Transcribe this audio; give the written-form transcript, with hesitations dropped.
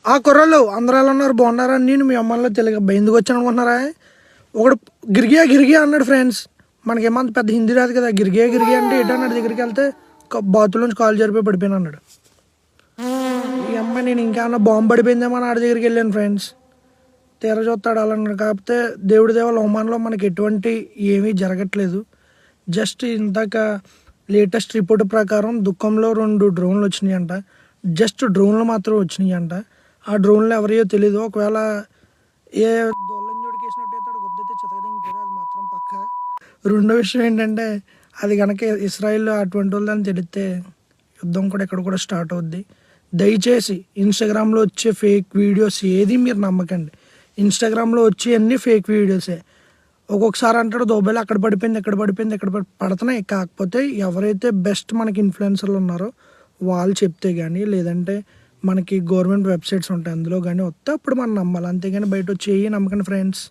ఆ కుర్రోళ్ళు అందరూ ఎలా ఉన్నారు, బాగున్నారా? నేను మీ అమ్మలో తెలుగు అబ్బాయి ఎందుకు వచ్చాను అనుకుంటున్నారా? ఒకడు గిరిగియా గిరిగియా అన్నాడు ఫ్రెండ్స్. మనకేమంత పెద్ద హిందీ రాదు కదా. గిరిగియా గిరిగియా అంటే ఏంటన్నాడు, దగ్గరికి వెళ్తే బాతులోంచి కాలు జరిపోయి పడిపోయాను అన్నాడు. ఈ అమ్మాయి నేను ఇంకేమన్నా బాంబు పడిపోయిందేమో అని ఆడి దగ్గరికి వెళ్ళాను ఫ్రెండ్స్. తీర చూస్తాడు అలా అన్నాడు. కాకపోతే దేవుడి దేవాల అవమానంలో మనకి ఎటువంటి ఏమీ జరగట్లేదు. జస్ట్ ఇందాక లేటెస్ట్ రిపోర్ట్ ప్రకారం దుఃఖంలో 2 డ్రోన్లు వచ్చినాయి అంట. జస్ట్ డ్రోన్లు మాత్రం వచ్చినాయి అంట. ఆ డ్రోన్లు ఎవరియో తెలీదు. ఒకవేళ ఏ దొల్లంజోడికి వేసినట్టు అయితే గుద్దైతే చితకదింటారు, అది మాత్రం పక్క. రెండో విషయం ఏంటంటే, అది కనుక ఇస్రాయిల్ అటువంటి వాళ్ళని తెలిస్తే యుద్ధం కూడా ఇక్కడ కూడా స్టార్ట్ అవుద్ది. దయచేసి ఇన్స్టాగ్రామ్లో వచ్చే ఫేక్ వీడియోస్ ఏది మీరు నమ్మకండి. ఇన్స్టాగ్రామ్లో వచ్చే అన్ని ఫేక్ వీడియోసే. ఒక్కొక్కసారి అంటాడు దుబాయ్లో అక్కడ పడిపోయింది, ఎక్కడ పడిపోయింది, ఎక్కడ పడుతున్నాయి. కాకపోతే ఎవరైతే బెస్ట్ మనకి ఇన్ఫ్లుయెన్సర్లు ఉన్నారో వాళ్ళు చెప్తే కానీ, లేదంటే మనకి గవర్నమెంట్ వెబ్సైట్స్ ఉంటాయి అందులో కానీ వస్తే అప్పుడు మనం నమ్మాలి. అంతేగాని బయట వచ్చి నమ్మకండి ఫ్రెండ్స్.